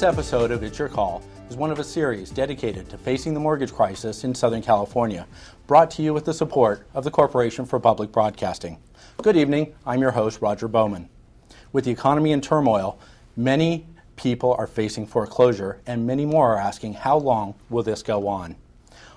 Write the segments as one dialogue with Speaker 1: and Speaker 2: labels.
Speaker 1: This episode of It's Your Call is one of a series dedicated to facing the mortgage crisis in Southern California, brought to you with the support of the Corporation for Public Broadcasting. Good evening, I'm your host, Roger Bowman. With the economy in turmoil, many people are facing foreclosure and many more are asking how long will this go on.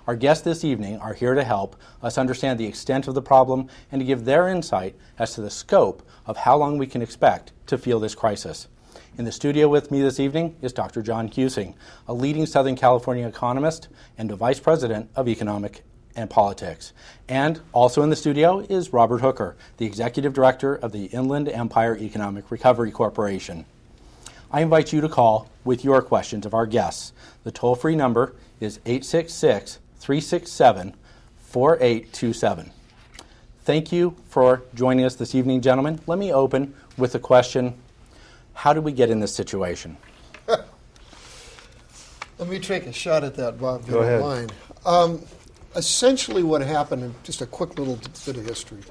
Speaker 1: Our guests this evening are here to help us understand the extent of the problem and to give their insight as to the scope of how long we can expect to feel this crisis. In the studio with me this evening is Dr. John Cusing, a leading Southern California economist and the Vice President of Economic and Politics. And also in the studio is Robert Hooker, the Executive Director of the Inland Empire Economic Recovery Corporation. I invite you to call with your questions of our guests. The toll-free number is 866-367-4827. Thank you for joining us this evening, gentlemen. Let me open with a question. How did we get in this situation?
Speaker 2: Let me take a shot at that, Bob, if you
Speaker 1: Go
Speaker 2: don't
Speaker 1: ahead.
Speaker 2: mind. Essentially what happened, and just a quick little bit of history,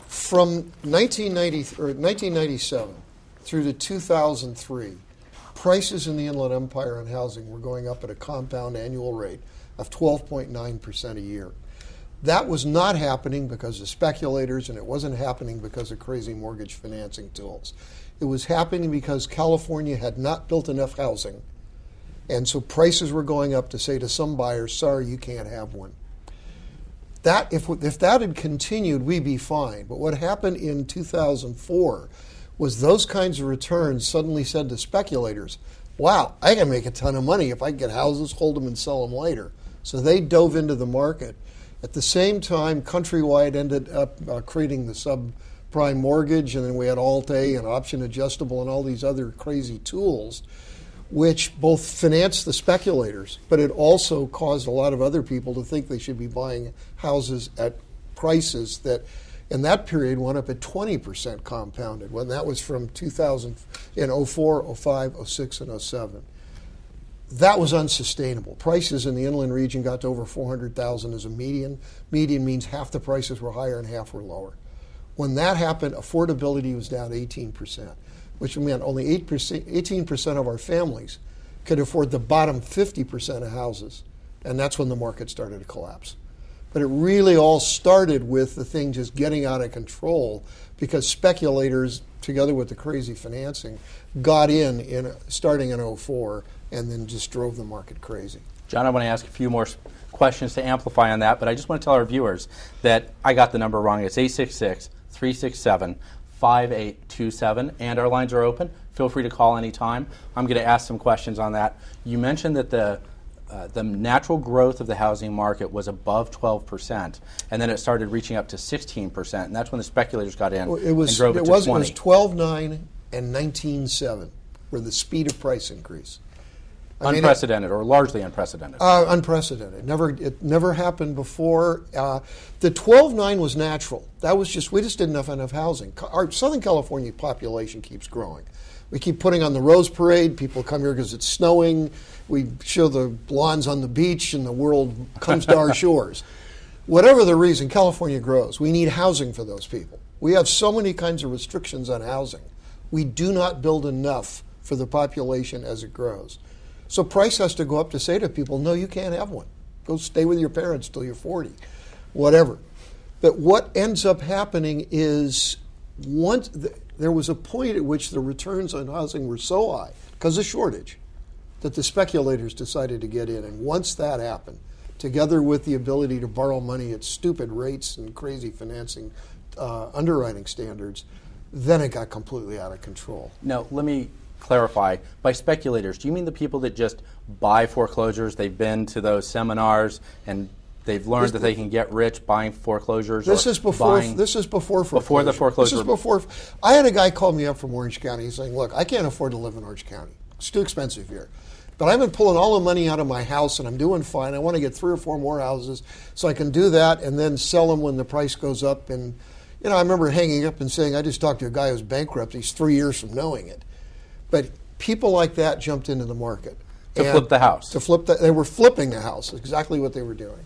Speaker 2: from 1997 through to 2003, prices in the Inland Empire on housing were going up at a compound annual rate of 12.9% a year. That was not happening because of speculators, and it wasn't happening because of crazy mortgage financing tools. It was happening because California had not built enough housing, and so prices were going up to say to some buyers, sorry, you can't have one. That if that had continued, we'd be fine. But what happened in 2004 was those kinds of returns suddenly said to speculators, wow, I can make a ton of money if I get houses, hold them, and sell them later. So they dove into the market. At the same time, Countrywide ended up creating the subprime mortgage, and then we had Alt-A and option adjustable and all these other crazy tools, which both financed the speculators, but it also caused a lot of other people to think they should be buying houses at prices that in that period went up at 20% compounded, when that was from 2000 in 04, 05, 06, and 07. That was unsustainable. Prices in the inland region got to over 400,000 as a median. Median means half the prices were higher and half were lower. When that happened, affordability was down 18%, which meant only 18% of our families could afford the bottom 50% of houses, and that's when the market started to collapse. But it really all started with the thing just getting out of control because speculators, together with the crazy financing, got in starting in 04 and then just drove the market crazy.
Speaker 1: John, I want to ask a few more questions to amplify on that, but I just want to tell our viewers that I got the number wrong. It's 866-367-5827, and our lines are open. Feel free to call anytime. I'm going to ask some questions on that. You mentioned that the natural growth of the housing market was above 12%, and then it started reaching up to 16%, and that's when the speculators got in and drove it to 20%.
Speaker 2: It was 12.9 and 19.7 were the speed of price increase.
Speaker 1: Unprecedented, or largely unprecedented.
Speaker 2: Unprecedented. It never happened before. The 12.9 was natural. That was we just didn't have enough housing. Our Southern California population keeps growing. We keep putting on the Rose Parade. People come here because it's snowing. We show the lawns on the beach, and the world comes to our shores. Whatever the reason, California grows. We need housing for those people. We have so many kinds of restrictions on housing. We do not build enough for the population as it grows. So price has to go up to say to people, no, you can't have one. Go stay with your parents till you're 40, whatever. But what ends up happening is there was a point at which the returns on housing were so high, because of shortage, that the speculators decided to get in. And once that happened, together with the ability to borrow money at stupid rates and crazy financing underwriting standards, then it got completely out of control.
Speaker 1: Now, let me clarify. By speculators, do you mean the people that just buy foreclosures? They've been to those seminars and they've learned that they can get rich buying foreclosures?
Speaker 2: This is before foreclosure.
Speaker 1: Before the foreclosure.
Speaker 2: This is before. I had a guy call me up from Orange County. He's saying, look, I can't afford to live in Orange County. It's too expensive here. But I've been pulling all the money out of my house and I'm doing fine. I want to get 3 or 4 more houses so I can do that and then sell them when the price goes up. And I remember hanging up and saying, I just talked to a guy who's bankrupt. He's 3 years from knowing it. But people like that jumped into the market.
Speaker 1: To flip the house.
Speaker 2: They were flipping the house, exactly what they were doing.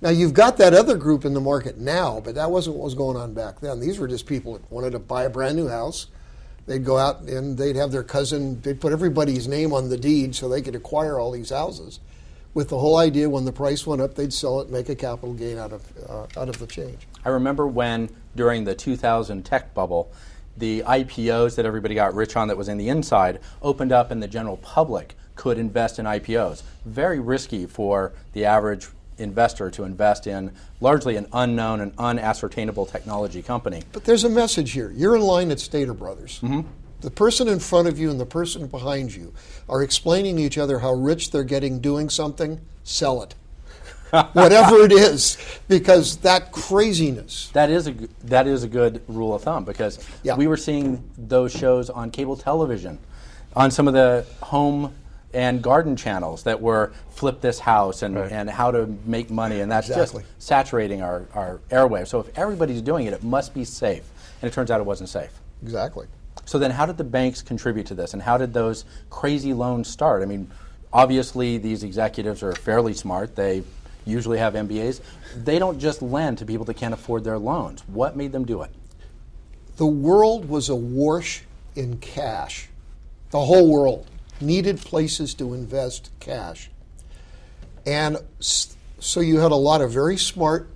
Speaker 2: Now, you've got that other group in the market now, but that wasn't what was going on back then. These were just people that wanted to buy a brand new house, They'd go out and they'd have their cousin, they'd put everybody's name on the deed so they could acquire all these houses, with the whole idea when the price went up, they'd sell it and make a capital gain out of the change.
Speaker 1: I remember when, during the 2000 tech bubble, the IPOs that everybody got rich on that was in the inside opened up and the general public could invest in IPOs. Very risky for the average investor to invest in largely an unknown and unascertainable technology company.
Speaker 2: But there's a message here. You're in line at Stater Brothers. Mm-hmm. The person in front of you and the person behind you are explaining to each other how rich they're getting doing something. Sell it. Whatever it is, because that craziness.
Speaker 1: That is a good rule of thumb, because we were seeing those shows on cable television, on some of the home and garden channels that were flip this house and how to make money, and that's just saturating our airwaves. So if everybody's doing it, it must be safe. And it turns out it wasn't safe.
Speaker 2: Exactly.
Speaker 1: So then how did the banks contribute to this, and how did those crazy loans start? I mean, obviously these executives are fairly smart. They usually have MBAs. They don't just lend to people that can't afford their loans. What made them do it?
Speaker 2: The world was awash in cash. The whole world needed places to invest cash. And so you had a lot of very smart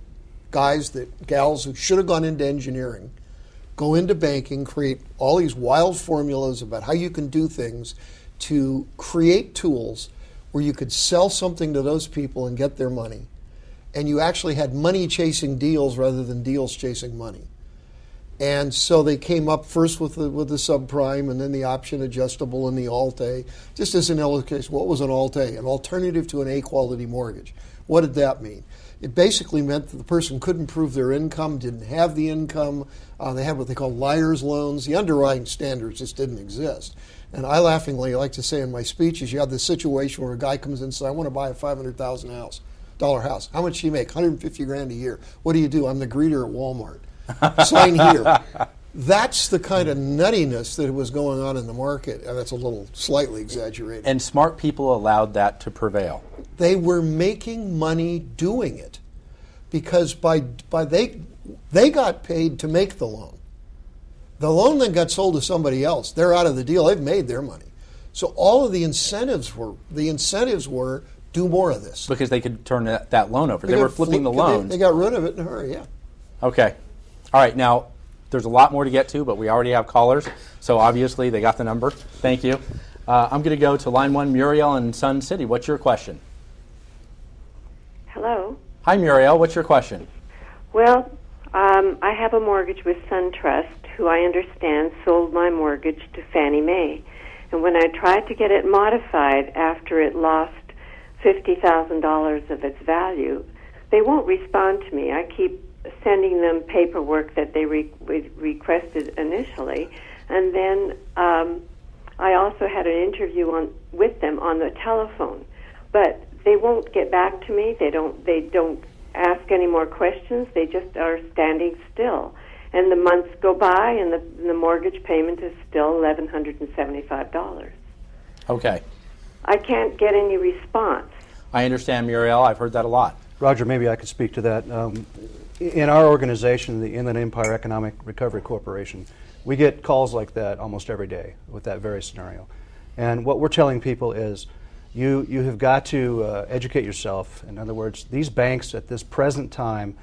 Speaker 2: gals who should have gone into engineering, go into banking, create all these wild formulas about how you can do things to create tools where you could sell something to those people and get their money. And you actually had money chasing deals rather than deals chasing money. And so they came up first with the subprime, and then the option adjustable and the Alt-A. Just as an illustration, what was an Alt-A? An alternative to an A-quality mortgage. What did that mean? It basically meant that the person couldn't prove their income, didn't have the income. They had what they call liar's loans. The underwriting standards just didn't exist. And I laughingly like to say in my speeches, you have this situation where a guy comes in and says, I want to buy a $500,000 house. How much do you make? $150,000 a year. What do you do? I'm the greeter at Walmart. Sign here. That's the kind of nuttiness that was going on in the market, and that's a little slightly exaggerated.
Speaker 1: And smart people allowed that to prevail.
Speaker 2: They were making money doing it because they got paid to make the loan. The loan then got sold to somebody else. They're out of the deal. They've made their money. So all of the incentives were do more of this.
Speaker 1: Because they could turn that loan over. They were flipping the loans.
Speaker 2: They got rid of it in a hurry, yeah.
Speaker 1: Okay. All right. Now, there's a lot more to get to, but we already have callers. So obviously they got the number. Thank you. I'm going to go to line 1, Muriel in Sun City. What's your question?
Speaker 3: Hello.
Speaker 1: Hi, Muriel. What's your question?
Speaker 3: Well, I have a mortgage with SunTrust, who I understand sold my mortgage to Fannie Mae. And when I tried to get it modified after it lost $50,000 of its value, they won't respond to me. I keep sending them paperwork that they requested initially. And then I also had an interview with them on the telephone. But they won't get back to me. They don't ask any more questions. They just are standing still. And the months go by, and the mortgage payment is still $1,175.
Speaker 1: Okay.
Speaker 3: I can't get any response.
Speaker 1: I understand, Muriel. I've heard that a lot.
Speaker 4: Roger, maybe I could speak to that. In our organization, the Inland Empire Economic Recovery Corporation, we get calls like that almost every day with that very scenario. And what we're telling people is you have got to educate yourself. In other words, these banks at this present time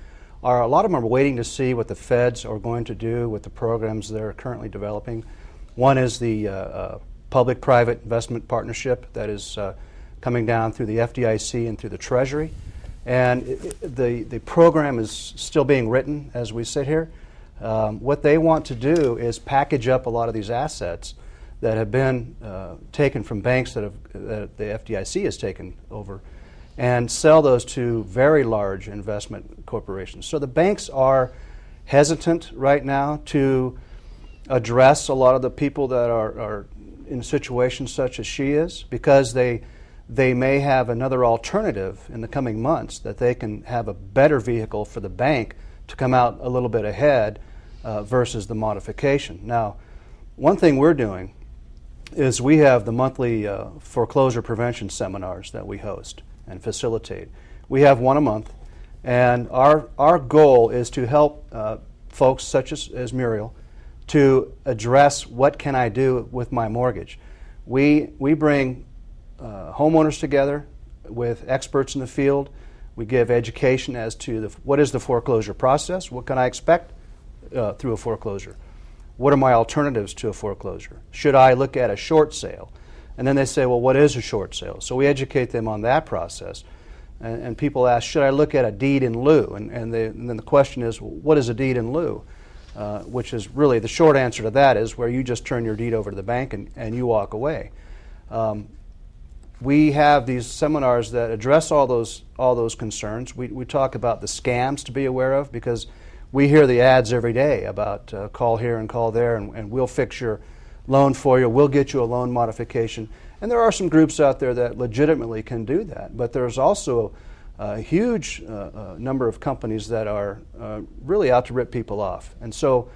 Speaker 4: a lot of them are waiting to see what the feds are going to do with the programs they're currently developing. One is the public-private investment partnership that is coming down through the FDIC and through the Treasury. And the program is still being written as we sit here. What they want to do is package up a lot of these assets that have been taken from banks that the FDIC has taken over, and sell those to very large investment corporations. So the banks are hesitant right now to address a lot of the people that are in situations such as she is, because they may have another alternative in the coming months that they can have a better vehicle for the bank to come out a little bit ahead versus the modification. Now, one thing we're doing is we have the monthly foreclosure prevention seminars that we host and facilitate. We have one a month, and our goal is to help folks such as Muriel to address what can I do with my mortgage. We bring homeowners together with experts in the field. We give education as to what is the foreclosure process, what can I expect through a foreclosure, what are my alternatives to a foreclosure, should I look at a short sale, and then they say, well, what is a short sale? So we educate them on that process, and people ask, should I look at a deed in lieu? And then the question is, well, what is a deed in lieu? Which is really the short answer to that is where you just turn your deed over to the bank and you walk away. We have these seminars that address all those concerns. We talk about the scams to be aware of, because we hear the ads every day about call here and call there, and we'll fix your loan for you, we'll get you a loan modification. And there are some groups out there that legitimately can do that, but there's also a huge number of companies that are really out to rip people off. And so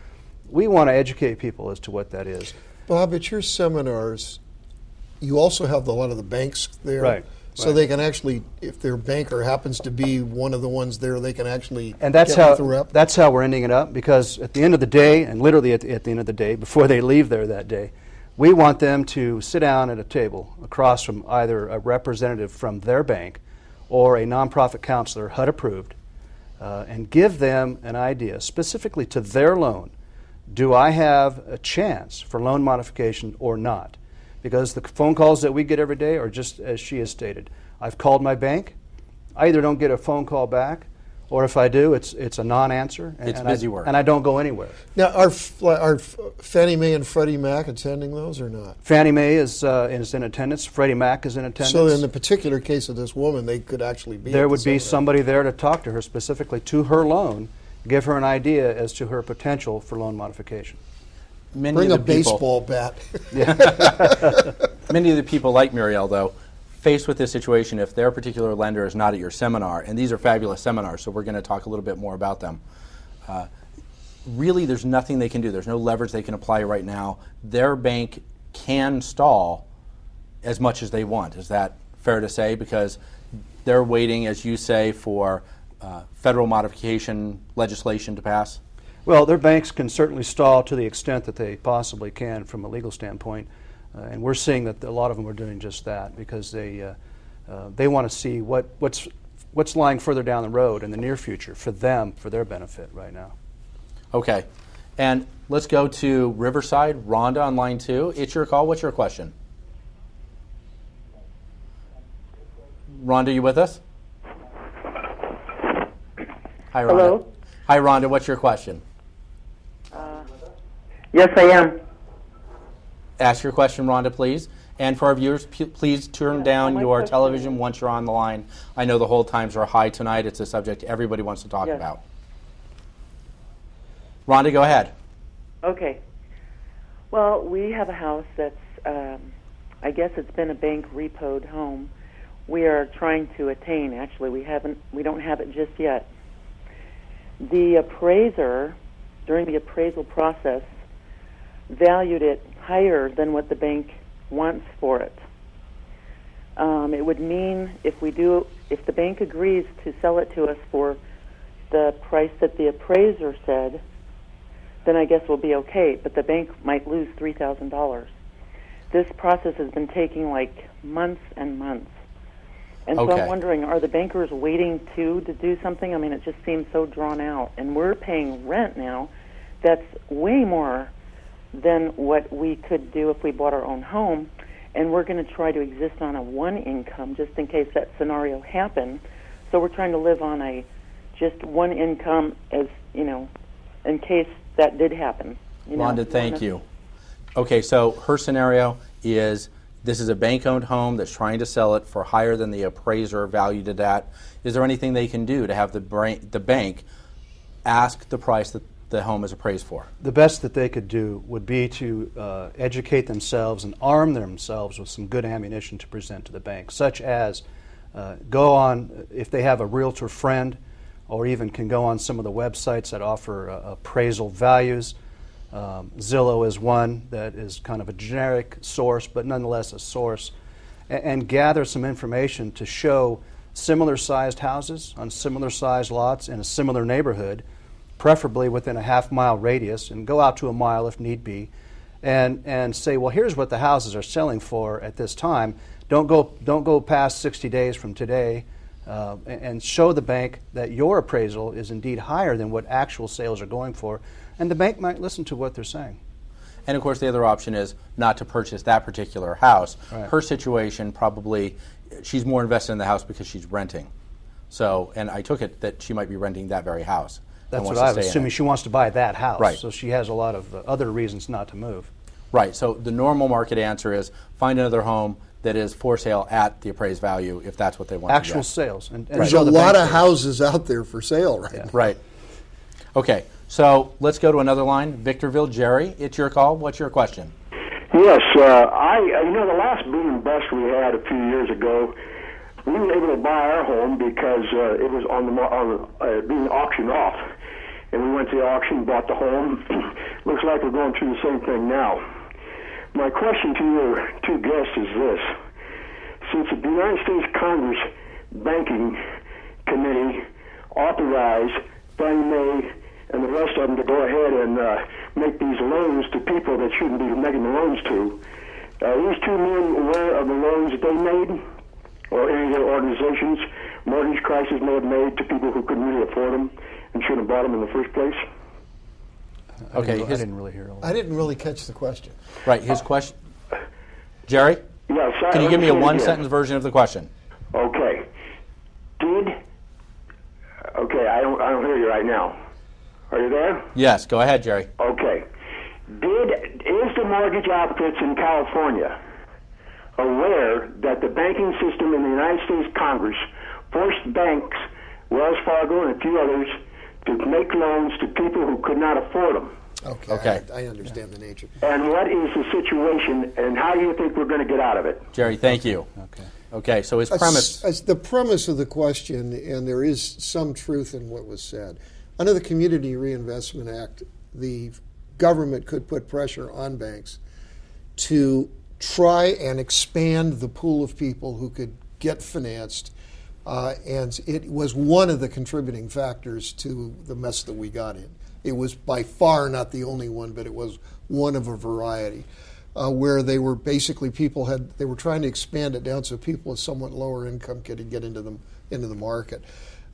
Speaker 4: we want to educate people as to what that is.
Speaker 2: Bob, at your seminars, you also have a lot of the banks there.
Speaker 4: Right.
Speaker 2: So they can actually, if their banker happens to be one of the ones there, they can actually
Speaker 4: and that's
Speaker 2: get
Speaker 4: how
Speaker 2: with the rep.
Speaker 4: that's how we're ending it up, because at the end of the day, and literally at the end of the day, before they leave there that day, we want them to sit down at a table across from either a representative from their bank or a nonprofit counselor, HUD approved, and give them an idea specifically to their loan. Do I have a chance for loan modification or not? Because the phone calls that we get every day are just as she has stated. I've called my bank. I either don't get a phone call back, or if I do, it's a non-answer.
Speaker 1: It's busy work.
Speaker 4: And I don't go anywhere.
Speaker 2: Now, are Fannie Mae and Freddie Mac attending those or not?
Speaker 4: Fannie Mae is in attendance. Freddie Mac is in attendance.
Speaker 2: So in the particular case of this woman, they could actually be.
Speaker 4: There would be somebody there to talk to her specifically to her loan, give her an idea as to her potential for loan modification.
Speaker 2: Bring a baseball bat.
Speaker 1: Many of the people like Muriel, though, faced with this situation, if their particular lender is not at your seminar, and these are fabulous seminars, so we're going to talk a little bit more about them. Really, there's nothing they can do. There's no leverage they can apply right now. Their bank can stall as much as they want. Is that fair to say? Because they're waiting, as you say, for federal modification legislation to pass?
Speaker 4: Well, their banks can certainly stall to the extent that they possibly can from a legal standpoint, and we're seeing that a lot of them are doing just that, because they want to see what's lying further down the road in the near future for them, for their benefit right now.
Speaker 1: Okay, and let's go to Riverside. Rhonda on line 2. It's your call. What's your question? Rhonda, you with us? Hi, Rhonda.
Speaker 5: Hello?
Speaker 1: Hi, Rhonda. What's your question?
Speaker 5: Yes, I am.
Speaker 1: Ask your question, Rhonda, please. And for our viewers, please turn down
Speaker 5: my
Speaker 1: your
Speaker 5: question
Speaker 1: television
Speaker 5: is-
Speaker 1: once you're on the line. I know the hold times are high tonight. It's a subject everybody wants to talk
Speaker 5: Yes.
Speaker 1: about. Rhonda, go ahead.
Speaker 5: Okay. Well, we have a house that's, I guess it's been a bank repoed home. We are trying to attain. Actually, we don't have it just yet. The appraiser, during the appraisal process, valued it higher than what the bank wants for it. It would mean if the bank agrees to sell it to us for the price that the appraiser said, then I guess we'll be okay, but the bank might lose $3,000. This process has been taking like months and months. And so
Speaker 1: Okay.
Speaker 5: I'm wondering, are the bankers waiting to do something? I mean, it just seems so drawn out. And we're paying rent now that's way more than what we could do if we bought our own home. And we're going to try to exist on a one income just in case that scenario happened. So we're trying to live on a just one income as, in case that did happen.
Speaker 1: Rhonda, thank you. Okay, so her scenario is this is a bank-owned home that's trying to sell it for higher than the appraiser valued it at. Is there anything they can do to have the bank ask the price that the home is appraised for?
Speaker 4: The best that they could do would be to educate themselves and arm themselves with some good ammunition to present to the bank, such as go on, if they have a realtor friend, or even can go on some of the websites that offer appraisal values. Zillow is one that is kind of a generic source, but nonetheless a source, and gather some information to show similar sized houses on similar sized lots in a similar neighborhood preferably within a half-mile radius, and go out to a mile if need be, and say, well, here's what the houses are selling for at this time. Don't go past 60 days from today, and show the bank that your appraisal is indeed higher than what actual sales are going for, and the bank might listen to what they're saying.
Speaker 1: And of course, the other option is not to purchase that particular house.
Speaker 4: Right.
Speaker 1: Her situation, probably, she's more invested in the house because she's renting. So, and I took it that she might be renting that very house.
Speaker 4: That's what I was assuming. She wants to buy that house.
Speaker 1: Right.
Speaker 4: So she has a lot of other reasons not to move.
Speaker 1: Right. So the normal market answer is find another home that is for sale at the appraised value, if that's what they want to
Speaker 4: Actual
Speaker 1: get.
Speaker 4: sales. And
Speaker 2: There's
Speaker 4: show
Speaker 2: a
Speaker 4: the
Speaker 2: lot
Speaker 4: bank
Speaker 2: of houses out there for sale right now.
Speaker 1: Right. Okay. So let's go to another line. Victorville, Jerry, it's your call. What's your question?
Speaker 6: Yes, the last boom and bust we had a few years ago, we were able to buy our home because it was being auctioned off, and we went to the auction, bought the home. Looks like we're going through the same thing now. My question to your two guests is this: since the United States Congress Banking Committee authorized Fannie Mae and the rest of them to go ahead and make these loans to people that shouldn't be making the loans to, are these two men aware of the loans that they made, or any of their organizations, mortgage crisis may have made to people who couldn't really afford them and shouldn't have bought them in the first place?
Speaker 1: Okay.
Speaker 4: I didn't really hear all that.
Speaker 2: I didn't really catch the question.
Speaker 1: Right. His question. Jerry?
Speaker 6: Yes.
Speaker 1: Can you give me a one-sentence version of the question?
Speaker 6: Okay. I don't hear you right now. Are you there?
Speaker 1: Yes. Go ahead, Jerry.
Speaker 6: Okay. Is the mortgage outfits in California aware that the banking system in the United States Congress forced banks, Wells Fargo and a few others, to make loans to people who could not afford them?
Speaker 1: Okay.
Speaker 2: I understand the nature.
Speaker 6: And what is the situation, and how do you think we're going to get out of it?
Speaker 1: Jerry, thank you. Okay, so his premise.
Speaker 2: As the premise of the question, and there is some truth in what was said, under the Community Reinvestment Act, the government could put pressure on banks to try and expand the pool of people who could get financed, and it was one of the contributing factors to the mess that we got in. It was by far not the only one, but it was one of a variety, where they were basically they were trying to expand it down so people with somewhat lower income could get into the market.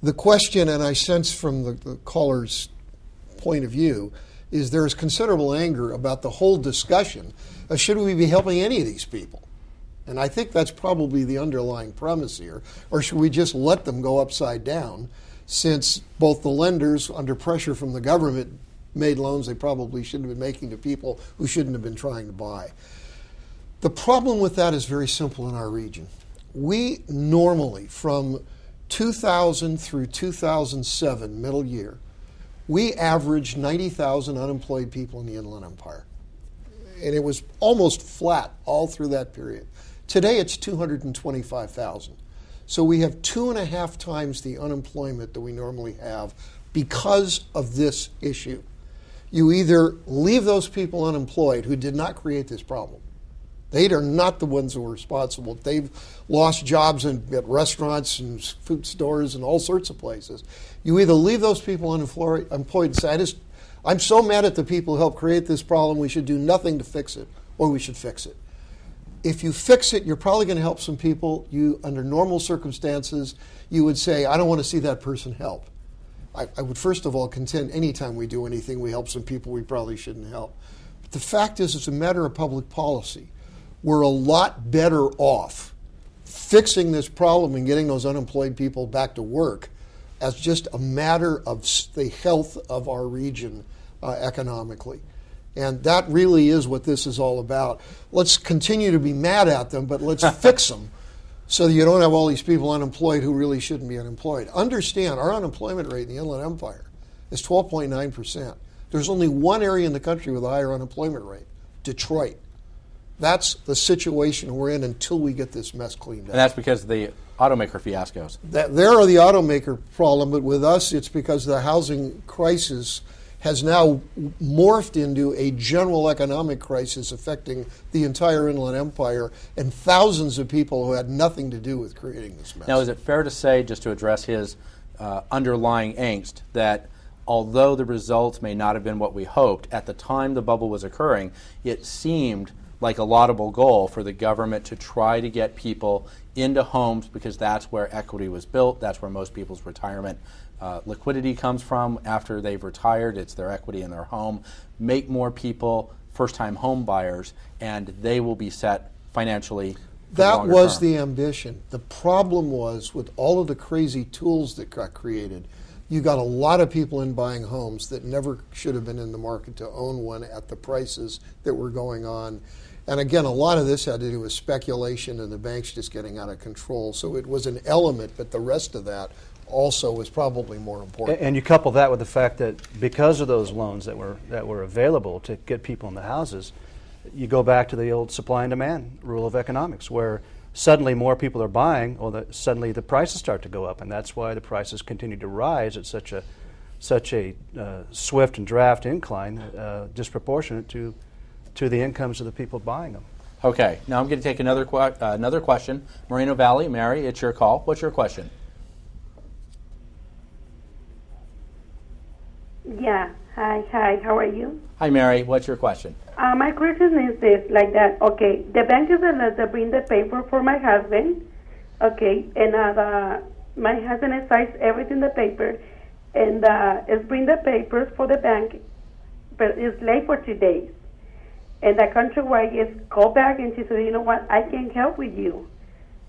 Speaker 2: The question, and I sense from the caller's point of view, is there is considerable anger about the whole discussion of should we be helping any of these people? And I think that's probably the underlying premise here. Or should we just let them go upside down, since both the lenders, under pressure from the government, made loans they probably shouldn't have been making to people who shouldn't have been trying to buy. The problem with that is very simple in our region. We normally, from 2000 through 2007, middle year, we averaged 90,000 unemployed people in the Inland Empire. And it was almost flat all through that period. Today it's 225,000. So we have 2.5 times the unemployment that we normally have because of this issue. You either leave those people unemployed who did not create this problem. They are not the ones who are responsible. They've lost jobs at restaurants and food stores and all sorts of places. You either leave those people unemployed and say, I'm so mad at the people who helped create this problem, we should do nothing to fix it, or we should fix it. If you fix it, you're probably going to help some people. Under normal circumstances, you would say, I don't want to see that person help. I would first of all contend anytime we do anything, we help some people we probably shouldn't help. But the fact is, it's a matter of public policy. We're a lot better off fixing this problem and getting those unemployed people back to work as just a matter of the health of our region economically. And that really is what this is all about. Let's continue to be mad at them, but let's fix them so that you don't have all these people unemployed who really shouldn't be unemployed. Understand, our unemployment rate in the Inland Empire is 12.9%. There's only one area in the country with a higher unemployment rate, Detroit. That's the situation we're in until we get this mess cleaned up.
Speaker 1: And that's because of the automaker fiascos.
Speaker 2: There are the automaker problem, but with us it's because the housing crisis has now morphed into a general economic crisis affecting the entire Inland Empire and thousands of people who had nothing to do with creating this mess.
Speaker 1: Now, is it fair to say, just to address his underlying angst, that although the results may not have been what we hoped, at the time the bubble was occurring, it seemed like a laudable goal for the government to try to get people into homes because that's where equity was built, that's where most people's retirement liquidity comes from after they've retired. It's their equity in their home. Make more people first-time home buyers, and they will be set financially.
Speaker 2: That was the ambition. The problem was with all of the crazy tools that got created, you got a lot of people in buying homes that never should have been in the market to own one at the prices that were going on. And again, a lot of this had to do with speculation and the banks just getting out of control. So it was an element, but the rest of that also was probably more important.
Speaker 4: And you couple that with the fact that because of those loans that were available to get people in the houses, you go back to the old supply and demand rule of economics, where suddenly more people are buying, or suddenly the prices start to go up, and that's why the prices continue to rise at such a swift and draft incline, disproportionate to the incomes of the people buying them.
Speaker 1: Okay, now I'm going to take another question. Moreno Valley, Mary, it's your call. What's your question?
Speaker 7: Yeah. Hi. How are you?
Speaker 1: Hi, Mary. What's your question?
Speaker 7: My question is this, like that. Okay, the bank is allowed to bring the paper for my husband. Okay, and my husband has signed everything in the paper, and is bring the papers for the bank, but it's late for 2 days. And the countrywide is called back, and she said, you know what? I can't help with you.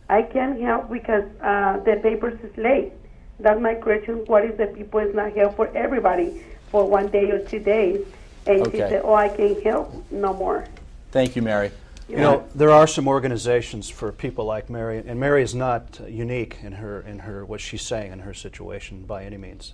Speaker 7: I can't help because the papers is late. That's my question. What if the people is not help for everybody for 1 day or 2 days? And she said, I can't help no more.
Speaker 1: Thank you, Mary.
Speaker 4: You know, there are some organizations for people like Mary, and Mary is not unique in her what she's saying in her situation by any means.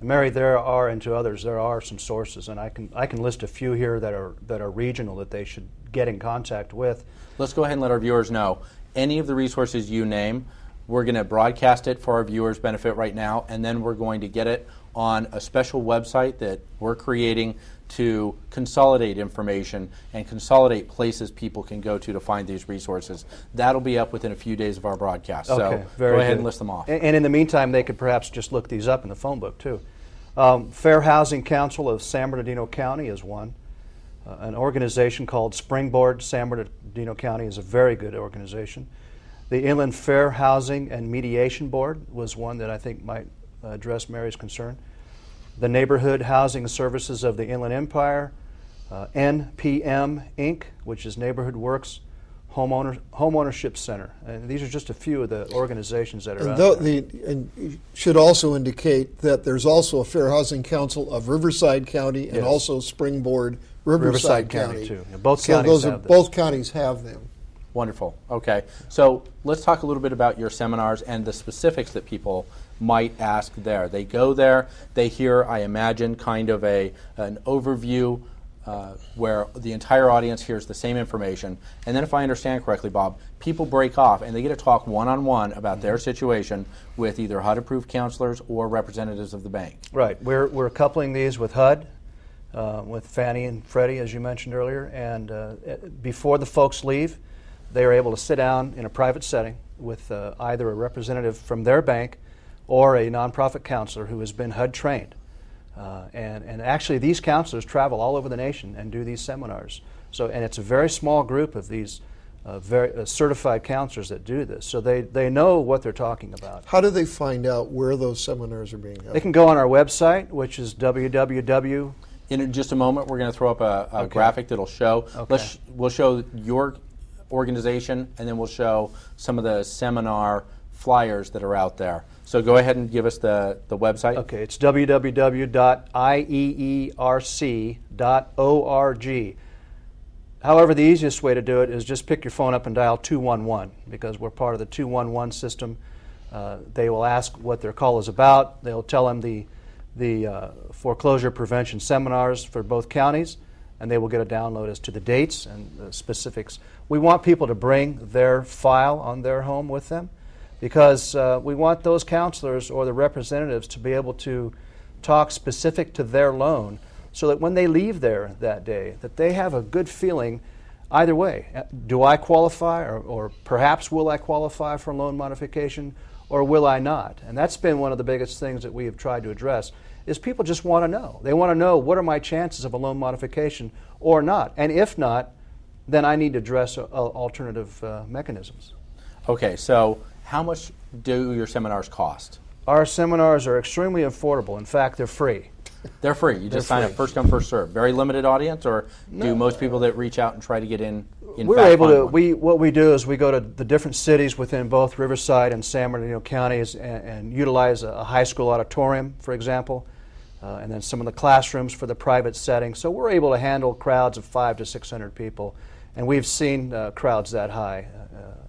Speaker 4: Mary, there are, and to others, there are some sources, and I can list a few here that are regional that they should get in contact with.
Speaker 1: Let's go ahead and let our viewers know. Any of the resources you name, we're going to broadcast it for our viewers' benefit right now, and then we're going to get it on a special website that we're creating to consolidate information and consolidate places people can go to find these resources. That'll be up within a few days of our broadcast.
Speaker 4: Okay,
Speaker 1: so go ahead and list them off.
Speaker 4: And in the meantime, they could perhaps just look these up in the phone book, too. Fair Housing Council of San Bernardino County is one. An organization called Springboard San Bernardino County is a very good organization. The Inland Fair Housing and Mediation Board was one that I think might address Mary's concern. The Neighborhood Housing Services of the Inland Empire, NPM Inc., which is Neighborhood Works Homeownership Center. And these are just a few of the organizations that are out there.
Speaker 2: And you should also indicate that there's also a Fair Housing Council of Riverside County and also Springboard Riverside County
Speaker 4: too. Yeah, both
Speaker 2: so
Speaker 4: counties
Speaker 2: those
Speaker 4: have this.
Speaker 2: Both counties have them.
Speaker 1: Wonderful. Okay. So let's talk a little bit about your seminars and the specifics that people might ask there. They go there, they hear, I imagine, kind of an overview where the entire audience hears the same information. And then if I understand correctly, Bob, people break off and they get to talk one-on-one about their situation with either HUD-approved counselors or representatives of the bank.
Speaker 4: Right. We're coupling these with HUD, with Fannie and Freddie, as you mentioned earlier. And before the folks leave, they are able to sit down in a private setting with either a representative from their bank or a nonprofit counselor who has been HUD trained. And actually these counselors travel all over the nation and do these seminars. And it's a very small group of these very certified counselors that do this. So they know what they're talking about.
Speaker 2: How do they find out where those seminars are being held?
Speaker 4: They can go on our website, which is www.
Speaker 1: In just a moment, we're going to throw up a graphic that'll show.
Speaker 4: Okay.
Speaker 1: We'll show your organization, and then we'll show some of the seminar flyers that are out there. So go ahead and give us the website.
Speaker 4: Okay, it's www.ieerc.org. However, the easiest way to do it is just pick your phone up and dial 211 because we're part of the 211 system. They will ask what their call is about. They'll tell them the foreclosure prevention seminars for both counties, and they will get a download as to the dates and the specifics. We want people to bring their file on their home with them because we want those counselors or the representatives to be able to talk specific to their loan so that when they leave there that day, that they have a good feeling either way. Do I qualify, or perhaps will I qualify for a loan modification, or will I not? And that's been one of the biggest things that we have tried to address, is people just want to know. They want to know, what are my chances of a loan modification or not? And if not, then I need to address alternative mechanisms.
Speaker 1: Okay, so how much do your seminars cost?
Speaker 4: Our seminars are extremely affordable. In fact, they're free.
Speaker 1: They're free. You just sign up, first come, first serve. Very limited audience, or do most people that reach out and try to get in
Speaker 4: we're
Speaker 1: fact
Speaker 4: able
Speaker 1: find
Speaker 4: to.
Speaker 1: one?
Speaker 4: What we do is we go to the different cities within both Riverside and San Bernardino counties and utilize a high school auditorium, for example, and then some of the classrooms for the private setting. So we're able to handle crowds of 500 to 600 people, and we've seen crowds that high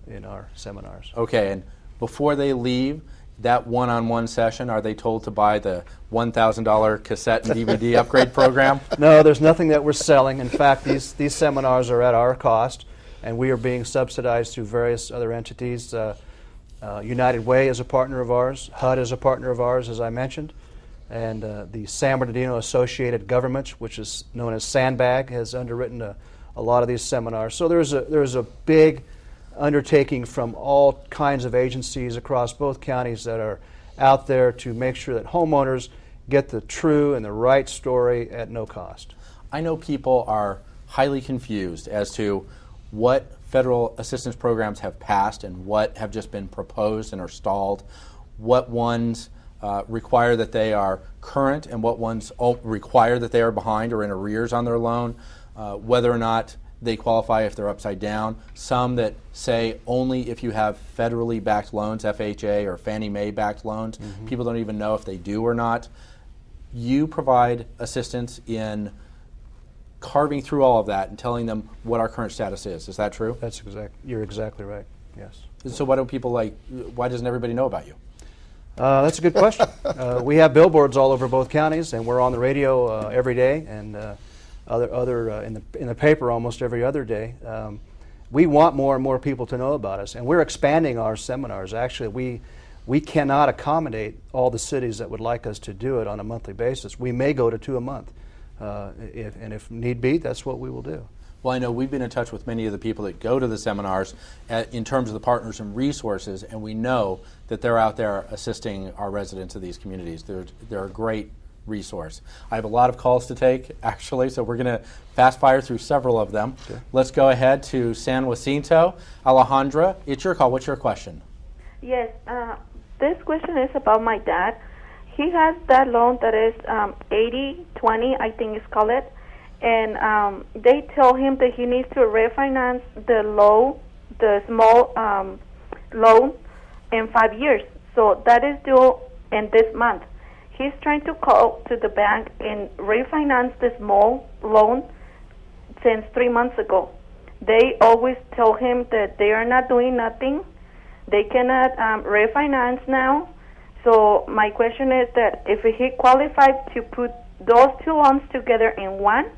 Speaker 4: in our seminars.
Speaker 1: Okay, and before they leave that one-on-one session, are they told to buy the $1,000 cassette and DVD upgrade program?
Speaker 4: No, there's nothing that we're selling. In fact, these seminars are at our cost, and we are being subsidized through various other entities. United Way is a partner of ours. HUD is a partner of ours, as I mentioned. And the San Bernardino Associated Governments, which is known as Sandbag, has underwritten a lot of these seminars. So there's a big undertaking from all kinds of agencies across both counties that are out there to make sure that homeowners get the true and the right story at no cost.
Speaker 1: I know people are highly confused as to what federal assistance programs have passed and what have just been proposed and are stalled, what ones require that they are current and what ones require that they are behind or in arrears on their loan, whether or not they qualify if they're upside down. Some that say only if you have federally backed loans, FHA or Fannie Mae backed loans. Mm-hmm. People don't even know if they do or not. You provide assistance in carving through all of that and telling them what our current status is. Is that true?
Speaker 4: You're exactly right, yes.
Speaker 1: So why doesn't everybody know about you?
Speaker 4: That's a good question. We have billboards all over both counties, and we're on the radio every day, and in the paper almost every other day. We want more and more people to know about us, and we're expanding our seminars. Actually, we cannot accommodate all the cities that would like us to do it on a monthly basis. We may go to 2 a month, if need be, that's what we will do.
Speaker 1: Well, I know we've been in touch with many of the people that go to the seminars in terms of the partners and resources, and we know that they're out there assisting our residents of these communities. They're a great resource. I have a lot of calls to take, actually, so we're going to fast fire through several of them. Okay. Let's go ahead to San Jacinto. Alejandra, it's your call. What's your question?
Speaker 8: Yes, this question is about my dad. He has that loan that is 80-20, I think it's called it, and they tell him that he needs to refinance the small loan in 5 years. So that is due in this month. He's trying to call to the bank and refinance the small loan since 3 months ago. They always tell him that they are not doing nothing. They cannot refinance now. So my question is that if he qualified to put those two loans together in one,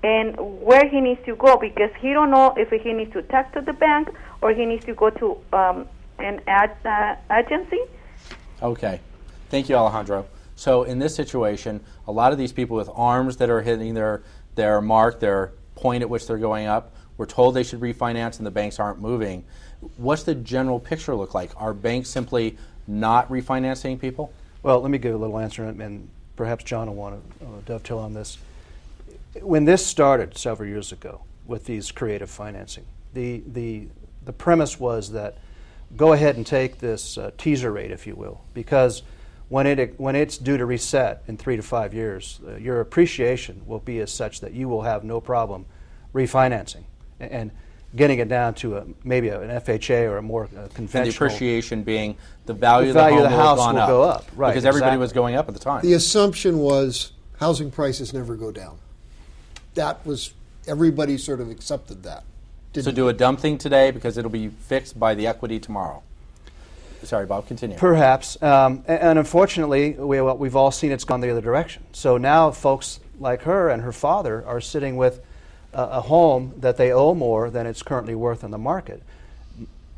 Speaker 8: and where he needs to go, because he don't know if he needs to talk to the bank or he needs to go to an agency.
Speaker 1: Okay. Thank you, Alejandro. So in this situation, a lot of these people with arms that are hitting their mark, their point at which they're going up, we're told they should refinance and the banks aren't moving. What's the general picture look like? Are banks simply not refinancing people?
Speaker 4: Well, let me give a little answer, and perhaps John will want to dovetail on this. When this started several years ago with these creative financing, the premise was that go ahead and take this teaser rate, if you will, because when it's due to reset in 3 to 5 years, your appreciation will be as such that you will have no problem refinancing and getting it down to maybe an FHA or a more conventional.
Speaker 1: And the appreciation being the value of the house will
Speaker 4: go up, right?
Speaker 1: Because everybody was going up at the time.
Speaker 2: The assumption was housing prices never go down. That was, everybody sort of accepted that.
Speaker 1: So do a dumb thing today because it'll be fixed by the equity tomorrow. Sorry, Bob, continue.
Speaker 4: Perhaps. And unfortunately, we've all seen it's gone the other direction. So now folks like her and her father are sitting with a home that they owe more than it's currently worth in the market.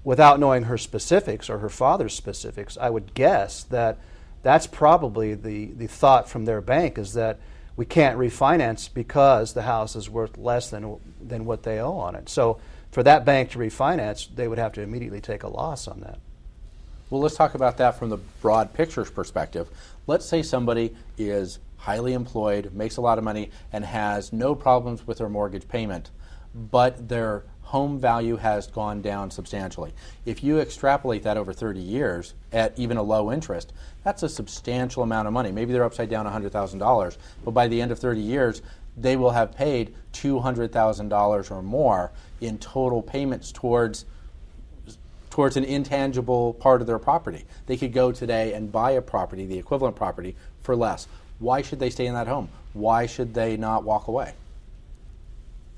Speaker 4: Without knowing her specifics or her father's specifics, I would guess that that's probably the thought from their bank, is that we can't refinance because the house is worth less than what they owe on it. So for that bank to refinance, they would have to immediately take a loss on that.
Speaker 1: Well, let's talk about that from the broad pictures perspective. Let's say somebody is highly employed, makes a lot of money, and has no problems with their mortgage payment, but their home value has gone down substantially. If you extrapolate that over 30 years at even a low interest, that's a substantial amount of money. Maybe they're upside down $100,000, but by the end of 30 years, they will have paid $200,000 or more in total payments towards an intangible part of their property. They could go today and buy a property, the equivalent property, for less. Why should they stay in that home? Why should they not walk away?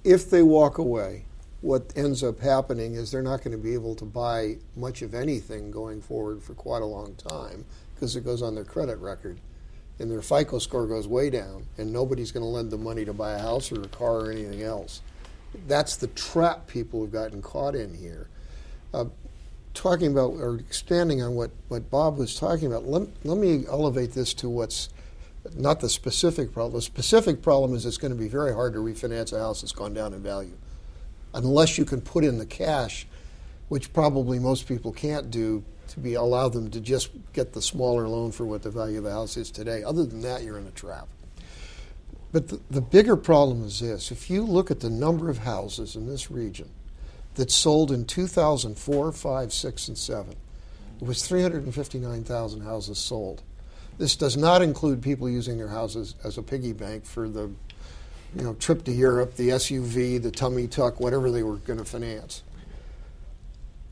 Speaker 2: If they walk away, what ends up happening is they're not going to be able to buy much of anything going forward for quite a long time because it goes on their credit record. And their FICO score goes way down, and nobody's going to lend them money to buy a house or a car or anything else. That's the trap people have gotten caught in here. Talking about, or expanding on what Bob was talking about, let me elevate this to what's not the specific problem. The specific problem is it's going to be very hard to refinance a house that's gone down in value. Unless you can put in the cash, which probably most people can't do, to allow them to just get the smaller loan for what the value of the house is today. Other than that, you're in a trap. But the bigger problem is this. If you look at the number of houses in this region that sold in 2004, 5, 6, and 7, it was 359,000 houses sold. This does not include people using their houses as a piggy bank for the trip to Europe, the SUV, the tummy tuck, whatever they were going to finance.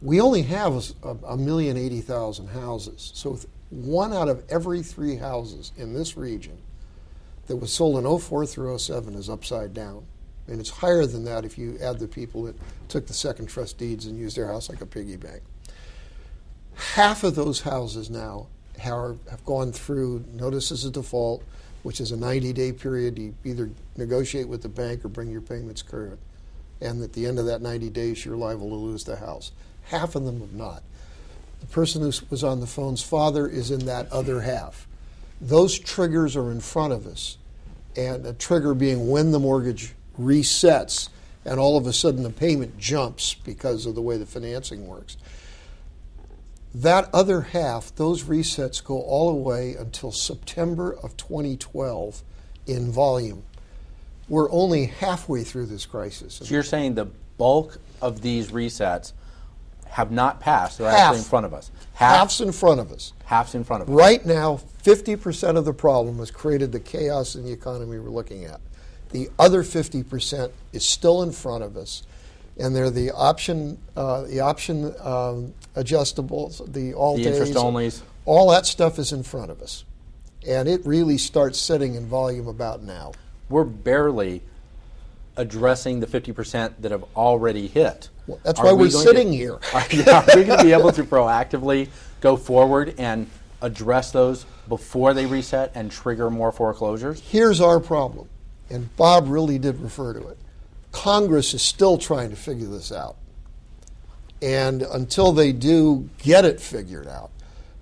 Speaker 2: We only have 1,080,000 houses. So 1 out of every 3 houses in this region that was sold in 04 through 07 is upside down. And it's higher than that if you add the people that took the second trust deeds and used their house like a piggy bank. Half of those houses now have gone through notices of default, which is a 90-day period. You either negotiate with the bank or bring your payments current. And at the end of that 90 days, you're liable to lose the house. Half of them have not. The person who was on the phone's father is in that other half. Those triggers are in front of us. And a trigger being when the mortgage resets and all of a sudden the payment jumps because of the way the financing works. That other half, those resets go all the way until September of 2012 in volume. We're only halfway through this crisis.
Speaker 1: So you're saying the bulk of these resets have not passed. They're actually in front of us.
Speaker 2: Half's in front of us.
Speaker 1: Half's in front of us.
Speaker 2: Right now, 50% of the problem has created the chaos in the economy we're looking at. The other 50% is still in front of us, and they're the option adjustables, the all
Speaker 1: the
Speaker 2: days,
Speaker 1: interest onlys.
Speaker 2: All that stuff is in front of us, and it really starts setting in volume about now.
Speaker 1: We're barely addressing the 50% that have already hit.
Speaker 2: Well, that's why we're sitting here.
Speaker 1: Are we going to be able to proactively go forward and address those before they reset and trigger more foreclosures?
Speaker 2: Here's our problem, and Bob really did refer to it. Congress is still trying to figure this out. And until they do get it figured out,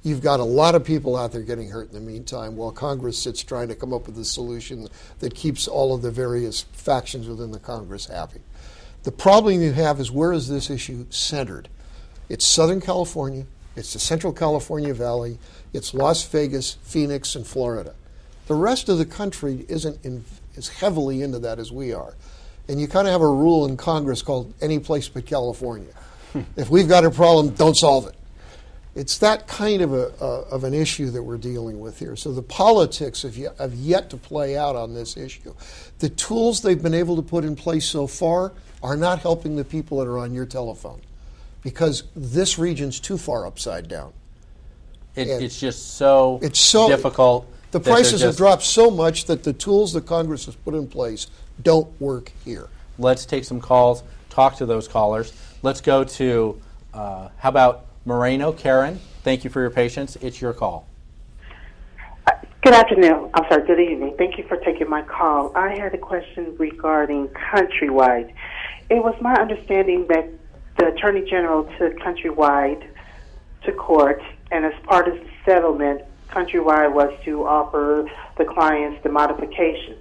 Speaker 2: you've got a lot of people out there getting hurt in the meantime while Congress sits trying to come up with a solution that keeps all of the various factions within the Congress happy. The problem you have is, where is this issue centered? It's Southern California, it's the Central California Valley, it's Las Vegas, Phoenix, and Florida. The rest of the country isn't as heavily into that as we are. And you kind of have a rule in Congress called any place but California. If we've got a problem, don't solve it. It's that kind of an issue that we're dealing with here. So the politics have yet to play out on this issue. The tools they've been able to put in place so far are not helping the people that are on your telephone, because this region's too far upside down.
Speaker 1: It's just so difficult.
Speaker 2: The prices have dropped so much that the tools that Congress has put in place don't work here.
Speaker 1: Let's take some calls, talk to those callers. Let's go to, how about Moreno? Karen, thank you for your patience. It's your call.
Speaker 9: Good afternoon. I'm sorry, good evening. Thank you for taking my call. I had a question regarding Countrywide. It was my understanding that the Attorney General took Countrywide to court, and as part of the settlement, Countrywide was to offer the clients the modification.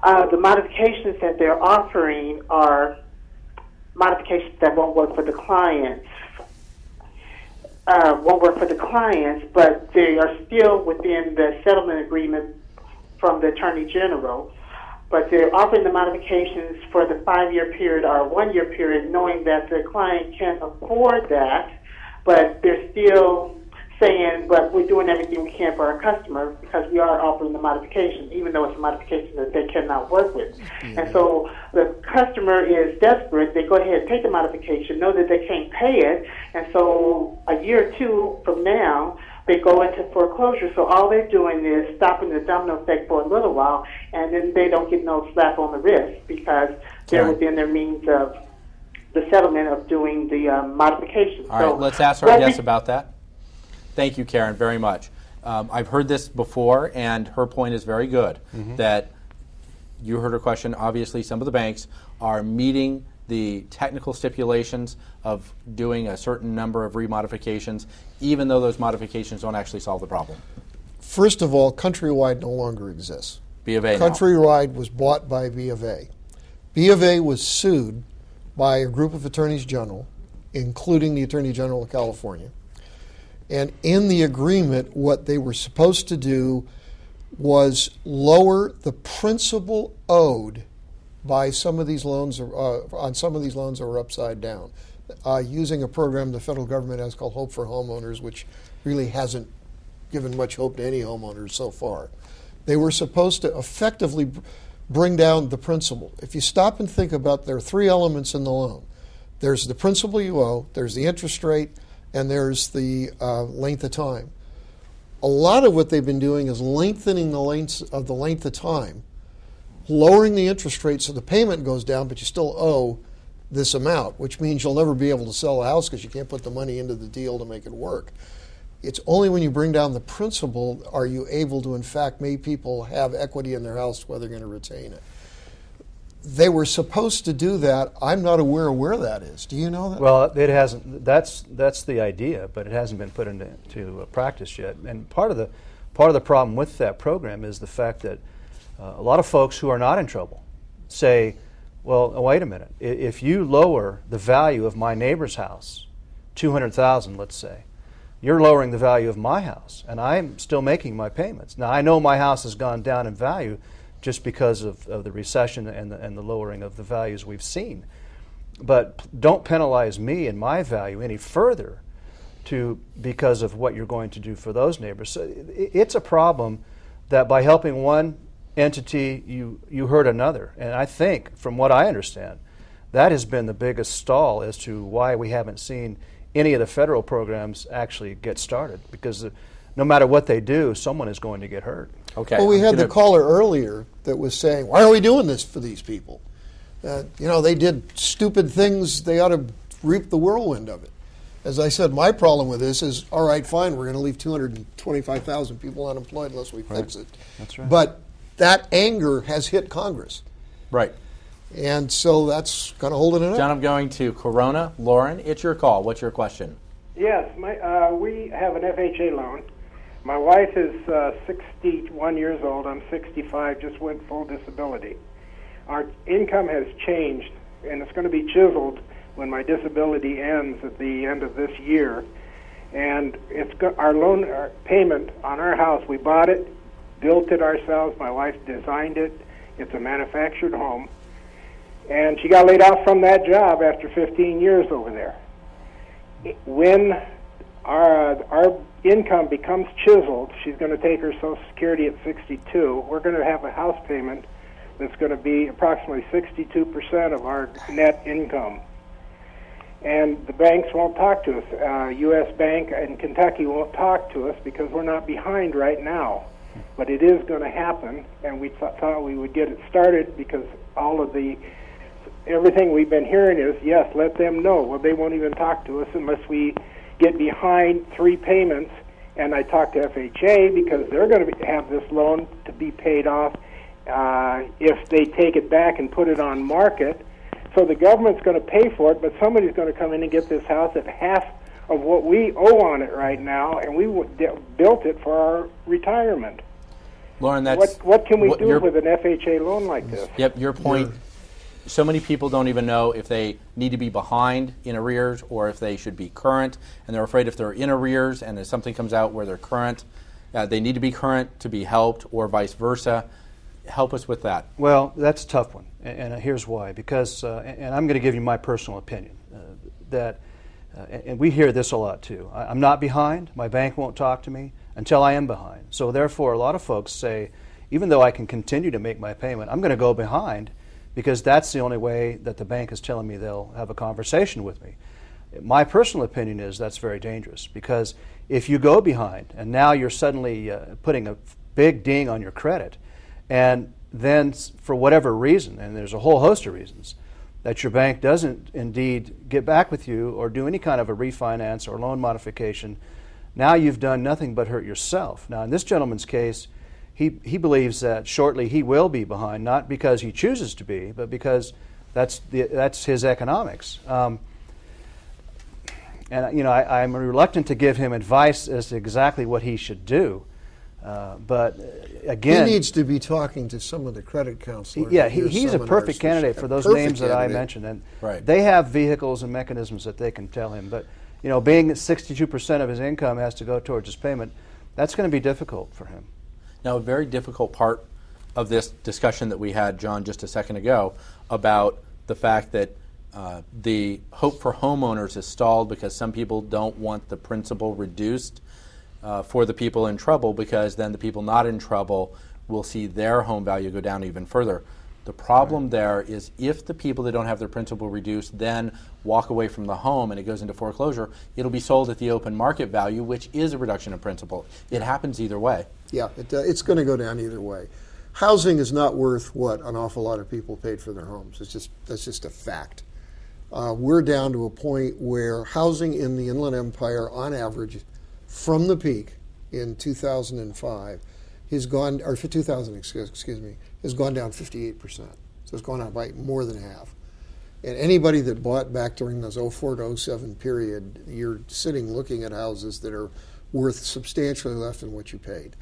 Speaker 9: The modifications that they're offering are modifications that won't work for the clients. But they are still within the settlement agreement from the Attorney General. But they're offering the modifications for the 5-year period or 1-year period, knowing that the client can't afford that. But they're still saying, but we're doing everything we can for our customers because we are offering the modification, even though it's a modification that they cannot work with. Mm-hmm. And so the customer is desperate. They go ahead and take the modification, know that they can't pay it, and so a year or two from now, they go into foreclosure. So all they're doing is stopping the domino effect for a little while, and then they don't get no slap on the wrist because they're within their means of the settlement of doing the modification.
Speaker 1: All right, let's ask our guest about that. Thank you, Karen, very much. I've heard this before, and her point is very good, that you heard her question. Obviously, some of the banks are meeting the technical stipulations of doing a certain number of remodifications, even though those modifications don't actually solve the problem.
Speaker 2: First of all, Countrywide no longer exists.
Speaker 1: B of A
Speaker 2: Countrywide was bought by B of A. B of A was sued by a group of attorneys general, including the Attorney General of California. And in the agreement, what they were supposed to do was lower the principal owed by some of these loans, on some of these loans that were upside down, using a program the federal government has called Hope for Homeowners, which really hasn't given much hope to any homeowners so far. They were supposed to effectively bring down the principal. If you stop and think about, there are 3 elements in the loan. There's the principal you owe, there's the interest rate, and there's the length of time. A lot of what they've been doing is lengthening the length of time, lowering the interest rate so the payment goes down, but you still owe this amount, which means you'll never be able to sell a house because you can't put the money into the deal to make it work. It's only when you bring down the principal are you able to, in fact, make people have equity in their house where they're going to retain it. They were supposed to do that. I'm not aware of where that is. Do you know that?
Speaker 4: Well, it hasn't. That's the idea, but it hasn't been put into practice yet. And part of the problem with that program is the fact that a lot of folks who are not in trouble say, well, wait a minute. If you lower the value of my neighbor's house, $200,000, let's say, you're lowering the value of my house, and I'm still making my payments. Now, I know my house has gone down in value just because of the recession and the lowering of the values we've seen. But don't penalize me and my value any further because of what you're going to do for those neighbors. So it's a problem that by helping one entity, you hurt another. And I think, from what I understand, that has been the biggest stall as to why we haven't seen any of the federal programs actually get started, because no matter what they do, someone is going to get hurt.
Speaker 1: Okay.
Speaker 2: Well, we had the caller earlier that was saying, why are we doing this for these people? They did stupid things. They ought to reap the whirlwind of it. As I said, my problem with this is, all right, fine, we're going to leave 225,000 people unemployed unless we fix it.
Speaker 4: That's right.
Speaker 2: But that anger has hit Congress.
Speaker 1: Right.
Speaker 2: And so that's kind of holding it up.
Speaker 1: John, I'm going to Corona. Lauren, it's your call. What's your question?
Speaker 10: Yes, we have an FHA loan. My wife is 61 years old. I'm 65, just went full disability. Our income has changed, and it's going to be chiseled when my disability ends at the end of this year. And our payment on our house, we bought it, built it ourselves. My wife designed it. It's a manufactured home. And she got laid off from that job after 15 years over there. When our income becomes chiseled, she's going to take her Social Security at 62. We're going to have a house payment that's going to be approximately 62% of our net income. And the banks won't talk to us. U.S. Bank in Kentucky won't talk to us because we're not behind right now. But it is going to happen, and we thought we would get it started because everything we've been hearing is, yes, let them know. Well, they won't even talk to us unless we get behind 3 payments. And I talked to FHA because they're going to have this loan to be paid off if they take it back and put it on market. So the government's going to pay for it, but somebody's going to come in and get this house at half of what we owe on it right now, and we built it for our retirement.
Speaker 1: Lauren, that's
Speaker 10: what can we do with an FHA loan like this?
Speaker 1: Yep, your point. So many people don't even know if they need to be behind in arrears or if they should be current, and they're afraid if they're in arrears and if something comes out where they're current, they need to be current to be helped, or vice versa. Help us with that.
Speaker 4: Well, that's a tough one, and here's why. Because, and I'm going to give you my personal opinion, and we hear this a lot too. I'm not behind. My bank won't talk to me until I am behind. So therefore, a lot of folks say, even though I can continue to make my payment, I'm going to go behind because that's the only way that the bank is telling me they'll have a conversation with me. My personal opinion is that's very dangerous, because if you go behind and now you're suddenly putting a big ding on your credit, and then for whatever reason, and there's a whole host of reasons, that your bank doesn't indeed get back with you or do any kind of a refinance or loan modification, now you've done nothing but hurt yourself. Now in this gentleman's case, he believes that shortly he will be behind, not because he chooses to be, but because that's his economics. And I'm reluctant to give him advice as to exactly what he should do. But again,
Speaker 2: he needs to be talking to some of the credit counselors.
Speaker 4: Yeah, he's a perfect candidate for those names that I mentioned, and they have vehicles and mechanisms that they can tell him. But being that 62% of his income has to go towards his payment, that's going to be difficult for him.
Speaker 1: Now, a very difficult part of this discussion that we had, John, just a second ago, about the fact that the hope for homeowners is stalled because some people don't want the principal reduced for the people in trouble, because then the people not in trouble will see their home value go down even further. The problem there is if the people that don't have their principal reduced then walk away from the home and it goes into foreclosure, it'll be sold at the open market value, which is a reduction in principal. It happens either way.
Speaker 2: Yeah, it's going to go down either way. Housing is not worth what an awful lot of people paid for their homes. That's just a fact. We're down to a point where housing in the Inland Empire, on average, from the peak in 2005, has gone, or for 2000, excuse me, has gone down 58%. So it's gone down by more than half. And anybody that bought back during those 04 to 07 period, you're sitting looking at houses that are worth substantially less than what you paid.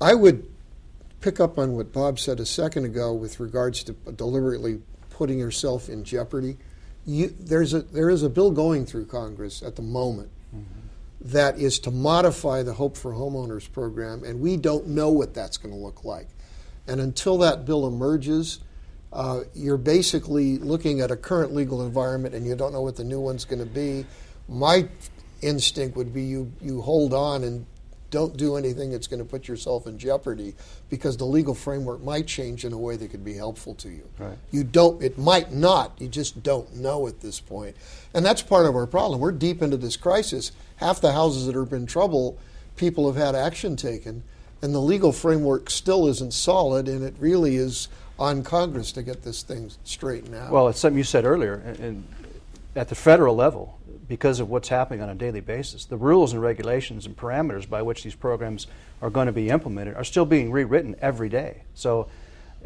Speaker 2: I would pick up on what Bob said a second ago with regards to deliberately putting yourself in jeopardy. There is a bill going through Congress at the moment that is to modify the Hope for Homeowners program, and we don't know what that's going to look like. And until that bill emerges, you're basically looking at a current legal environment and you don't know what the new one's going to be. My instinct would be you hold on and don't do anything that's going to put yourself in jeopardy, because the legal framework might change in a way that could be helpful to you.
Speaker 4: Right.
Speaker 2: It might not. You just don't know at this point. And that's part of our problem. We're deep into this crisis. Half the houses that are in trouble, people have had action taken, and the legal framework still isn't solid, and it really is on Congress to get this thing straightened out.
Speaker 4: Well, it's something you said earlier, and at the federal level, because of what's happening on a daily basis, the rules and regulations and parameters by which these programs are going to be implemented are still being rewritten every day. So,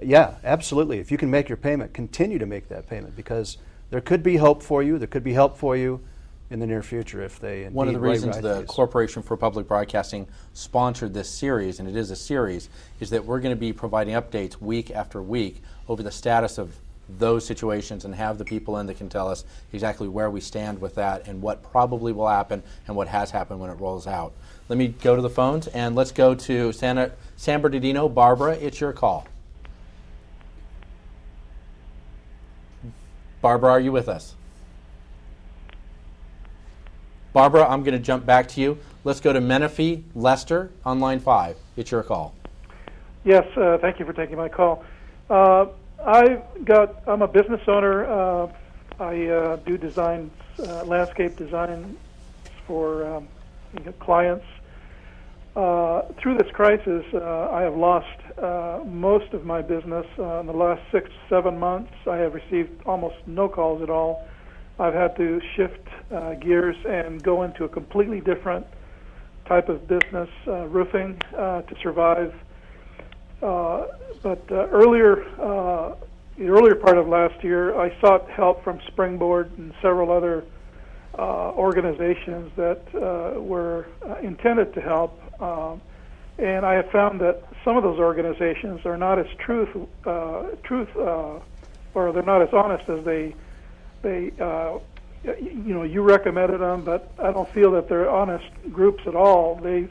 Speaker 4: yeah, absolutely. If you can make your payment, continue to make that payment, because there could be hope for you. There could be help for you in the near future if they indeed.
Speaker 1: One of the reasons the
Speaker 4: these.
Speaker 1: Corporation for Public Broadcasting sponsored this series, and it is a series, is that we're going to be providing updates week after week over the status of those situations and have the people in that can tell us exactly where we stand with that and what probably will happen and what has happened when it rolls out. Let me go to the phones, and let's go to San Bernardino. Barbara, it's your call. Barbara, are you with us? Barbara, I'm going to jump back to you. Let's go to Menifee Lester on line 5. It's your call.
Speaker 11: Yes, thank you for taking my call. I'm a business owner. I do design, landscape design for clients. Through this crisis, I have lost most of my business. In the last 6-7 months, I have received almost no calls at all. I've had to shift gears and go into a completely different type of business, roofing, to survive. But the earlier part of last year, I sought help from Springboard and several other organizations that were intended to help. And I have found that some of those organizations are not as or they're not as honest as they you recommended them, but I don't feel that they're honest groups at all. They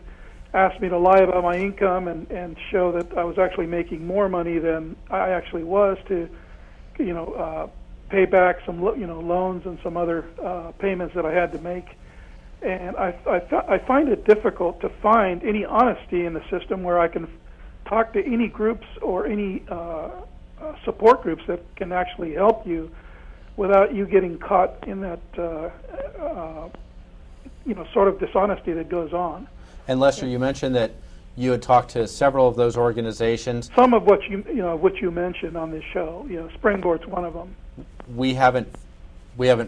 Speaker 11: asked me to lie about my income and show that I was actually making more money than I actually was to, pay back some loans and some other payments that I had to make. And I find it difficult to find any honesty in the system where I can talk to any groups or any support groups that can actually help you without you getting caught in that sort of dishonesty that goes on.
Speaker 1: And Lester, you mentioned that you had talked to several of those organizations.
Speaker 11: Some of what you mentioned on this show, Springboard's one of them.
Speaker 1: We haven't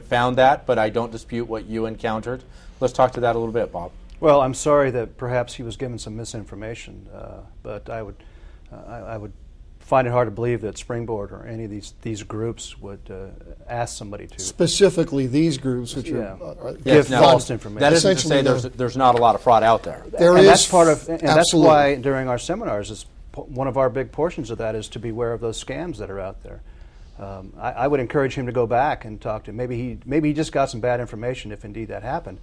Speaker 1: found that, but I don't dispute what you encountered. Let's talk to that a little bit, Bob.
Speaker 4: Well, I'm sorry that perhaps he was given some misinformation, but I would find it hard to believe that Springboard or any of these groups would ask somebody to
Speaker 2: specifically these groups, which
Speaker 4: give false information.
Speaker 1: That isn't to say there's not a lot of fraud out there.
Speaker 4: That's part of, and that's why during our seminars, one of our big portions of that is to beware of those scams that are out there. I would encourage him to go back and talk to. Maybe he just got some bad information, if indeed that happened,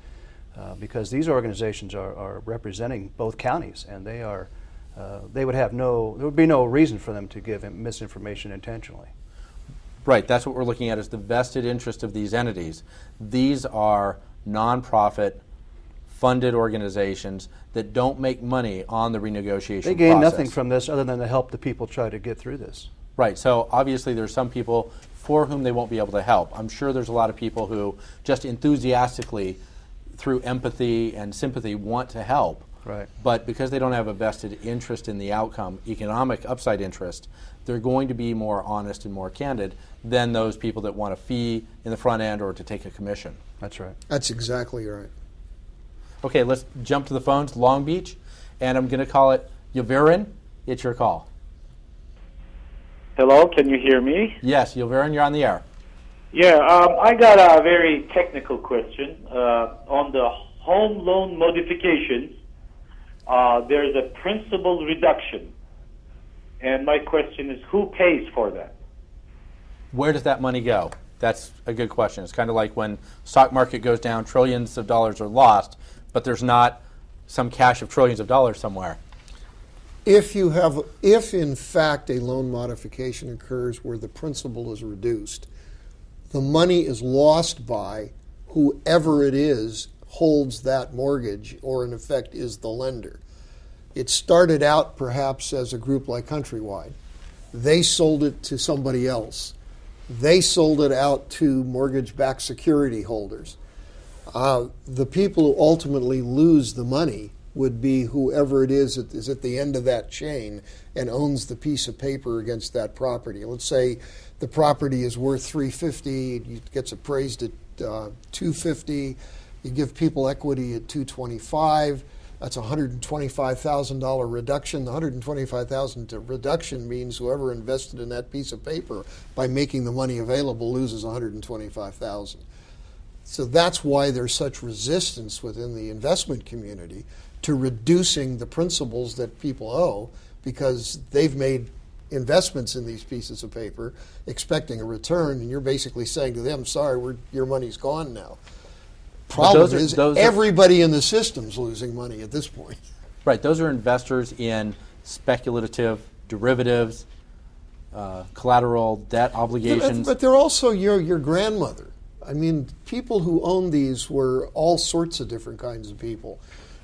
Speaker 4: because these organizations are representing both counties, and they are. There would be no reason for them to give him misinformation intentionally.
Speaker 1: Right, that's what we're looking at is the vested interest of these entities. These are nonprofit funded organizations that don't make money on the renegotiation process.
Speaker 4: They gain nothing from this other than to help the people try to get through this.
Speaker 1: Right, so obviously there's some people for whom they won't be able to help. I'm sure there's a lot of people who just enthusiastically, through empathy and sympathy, want to help.
Speaker 4: Right.
Speaker 1: But because they don't have a vested interest in the outcome, economic upside interest, they're going to be more honest and more candid than those people that want a fee in the front end or to take a commission.
Speaker 4: That's right.
Speaker 2: That's exactly right.
Speaker 1: Okay, let's jump to the phones, Long Beach, and I'm going to call it Yulverin. It's your call.
Speaker 12: Hello, can you hear me?
Speaker 1: Yes, Yulverin, you're on the air.
Speaker 12: Yeah, I got a very technical question. On the home loan modifications, there's a principal reduction. And my question is, who pays for that?
Speaker 1: Where does that money go? That's a good question. It's kind of like when stock market goes down, trillions of dollars are lost, but there's not some cache of trillions of dollars somewhere.
Speaker 2: If in fact a loan modification occurs where the principal is reduced, the money is lost by whoever it is holds that mortgage, or in effect is the lender. It started out perhaps as a group like Countrywide. They sold it to somebody else. They sold it out to mortgage-backed security holders. The people who ultimately lose the money would be whoever it is at the end of that chain and owns the piece of paper against that property. Let's say the property is worth $350, it gets appraised at $250. You give people equity at $225. That's a $125,000 reduction. The $125,000 reduction means whoever invested in that piece of paper by making the money available loses $125,000. So that's why there's such resistance within the investment community to reducing the principals that people owe, because they've made investments in these pieces of paper expecting a return, and you're basically saying to them, sorry, your money's gone now. Problem is, everybody in the system's losing money at this point.
Speaker 1: Right, those are investors in speculative derivatives, collateral, debt obligations.
Speaker 2: But they're also your grandmother. I mean, people who own these were all sorts of different kinds of people.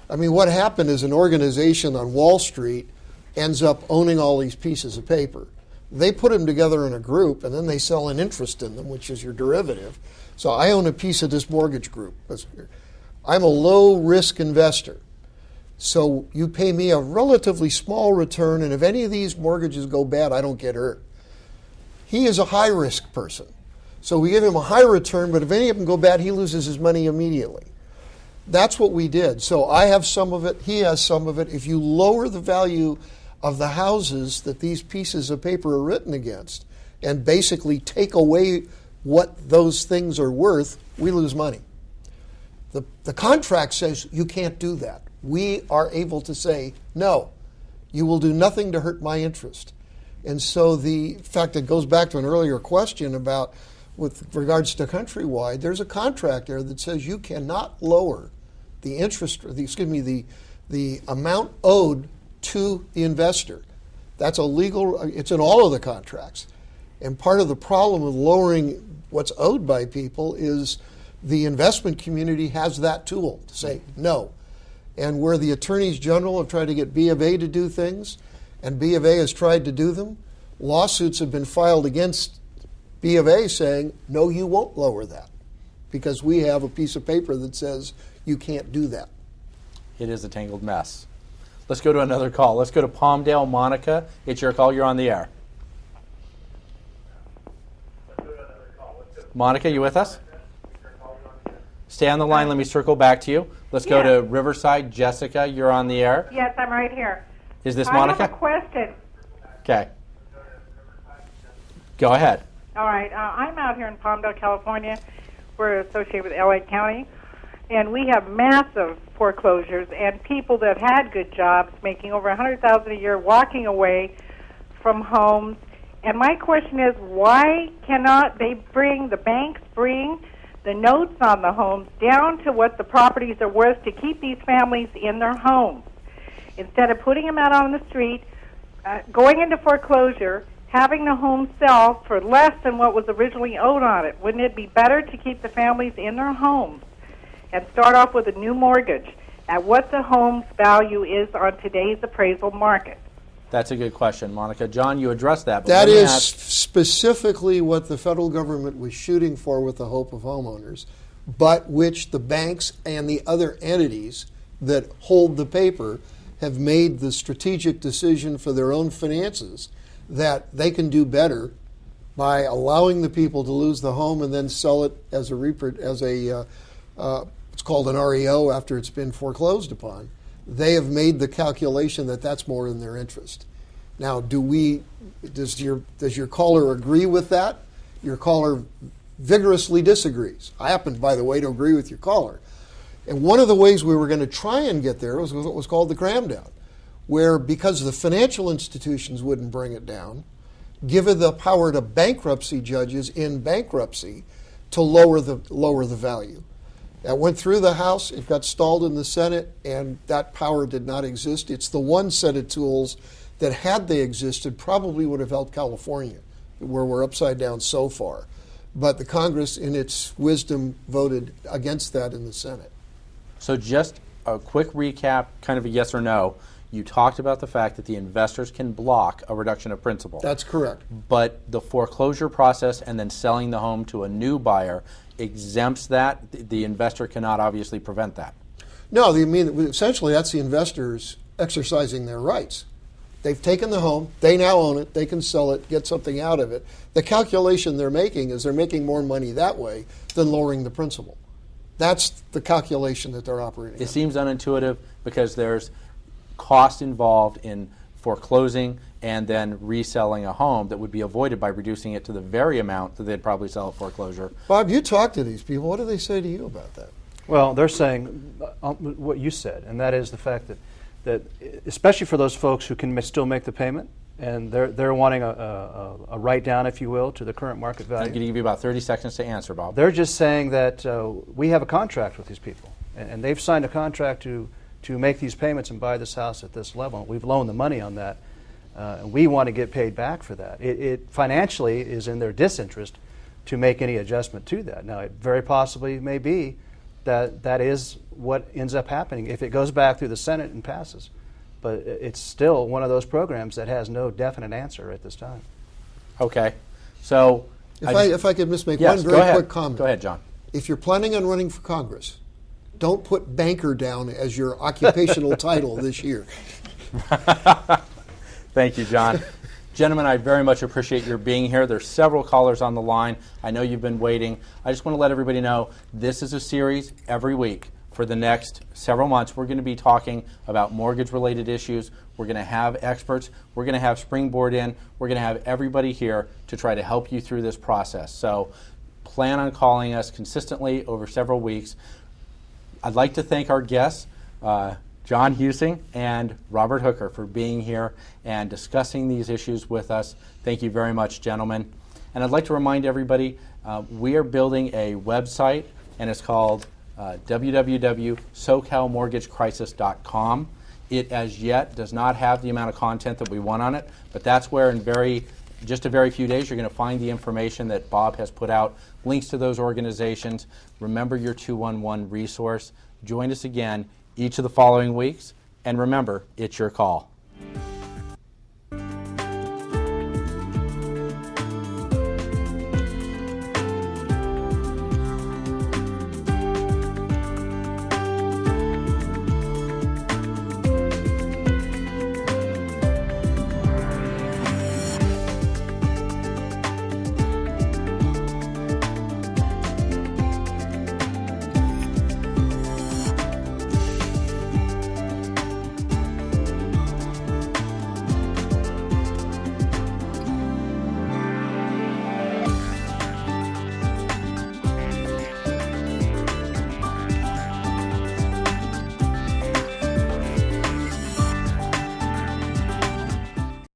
Speaker 2: I mean, what happened is an organization on Wall Street ends up owning all these pieces of paper. They put them together in a group, and then they sell an interest in them, which is your derivative. So I own a piece of this mortgage group. I'm a low-risk investor. So you pay me a relatively small return, and if any of these mortgages go bad, I don't get hurt. He is a high-risk person. So we give him a high return, but if any of them go bad, he loses his money immediately. That's what we did. So I have some of it, he has some of it. If you lower the value of the houses that these pieces of paper are written against and basically take away what those things are worth, we lose money. The contract says you can't do that. We are able to say, no, You will do nothing to hurt my interest. And so the fact that goes back to an earlier question about with regards to Countrywide, there's a contract there that says you cannot lower the interest, the amount owed to the investor. That's illegal. It's in all of the contracts. And part of the problem with lowering what's owed by people is the investment community has that tool to say no. And where the attorneys general have tried to get B of A to do things, and B of A has tried to do them, lawsuits have been filed against B of A saying, no, you won't lower that because we have a piece of paper that says you can't do that.
Speaker 1: It is a tangled mess. Let's go to another call. Let's go to Palmdale. Monica, it's your call. You're on the air. Monica, you with us? Stay on the line. Let me circle back to you. Let's go to Riverside. Jessica, you're on the air.
Speaker 13: Yes, I'm right here.
Speaker 1: Is this Monica?
Speaker 13: I have a question.
Speaker 1: Okay. Go ahead.
Speaker 13: All right. I'm out here in Palmdale, California. We're associated with LA County. And we have massive foreclosures and people that had good jobs making over $100,000 a year walking away from homes. And my question is, why cannot the banks bring the notes on the homes down to what the properties are worth to keep these families in their homes? Instead of putting them out on the street, going into foreclosure, having the home sell for less than what was originally owed on it. Wouldn't it be better to keep the families in their homes and start off with a new mortgage at what the home's value is on today's appraisal market?
Speaker 1: That's a good question, Monica. John, you addressed that. But
Speaker 2: that is specifically what the federal government was shooting for with the hope of homeowners, but which the banks and the other entities that hold the paper have made the strategic decision for their own finances that they can do better by allowing the people to lose the home and then sell it as it's called an REO after it's been foreclosed upon. They have made the calculation that that's more in their interest. Now, does your caller agree with that? Your caller vigorously disagrees. I happen, by the way, to agree with your caller. And one of the ways we were going to try and get there was what was called the cram down, where because the financial institutions wouldn't bring it down, give it the power to bankruptcy judges in bankruptcy to lower the value. That went through the House, it got stalled in the Senate, and that power did not exist. It's the one set of tools that, had they existed, probably would have helped California, where we're upside down so far. But the Congress, in its wisdom, voted against that in the Senate.
Speaker 1: So just a quick recap, kind of a yes or no. You talked about the fact that the investors can block a reduction of principal.
Speaker 2: That's correct.
Speaker 1: But the foreclosure process and then selling the home to a new buyer exempts that. The investor cannot obviously prevent that.
Speaker 2: No, essentially that's the investors exercising their rights. They've taken the home, they now own it, they can sell it, get something out of it. The calculation they're making is they're making more money that way than lowering the principal. That's the calculation that they're operating.
Speaker 1: It seems unintuitive because there's cost involved in foreclosing and then reselling a home that would be avoided by reducing it to the very amount that they'd probably sell at foreclosure.
Speaker 2: Bob, you talk to these people. What do they say to you about that?
Speaker 4: Well, they're saying what you said, and that is the fact that especially for those folks who can still make the payment, and they're wanting a write-down, if you will, to the current market value.
Speaker 1: I'm going to give you about 30 seconds to answer, Bob.
Speaker 4: They're just saying that we have a contract with these people, and they've signed a contract to make these payments and buy this house at this level. We've loaned the money on that, and we want to get paid back for that. It financially is in their disinterest to make any adjustment to that. Now, it very possibly may be that is what ends up happening if it goes back through the Senate and passes. But it's still one of those programs that has no definite answer at this time.
Speaker 1: Okay. So
Speaker 2: if I could make
Speaker 1: yes,
Speaker 2: one very quick comment.
Speaker 1: Go ahead, John.
Speaker 2: If you're planning on running for Congress, don't put banker down as your occupational title this year.
Speaker 1: Thank you, John. Gentlemen, I very much appreciate your being here. There's several callers on the line. I know you've been waiting. I just want to let everybody know this is a series every week. For the next several months, we're going to be talking about mortgage-related issues. We're going to have experts. We're going to have Springboard in. We're going to have everybody here to try to help you through this process. So plan on calling us consistently over several weeks. I'd like to thank our guests, John Husing and Robert Hooker for being here and discussing these issues with us. Thank you very much, gentlemen. And I'd like to remind everybody, we are building a website, and it's called www.socalmortgagecrisis.com. It as yet does not have the amount of content that we want on it, but that's where in just a very few days you're going to find the information that Bob has put out, links to those organizations. Remember your 211 resource. Join us again each of the following weeks, and remember, it's your call.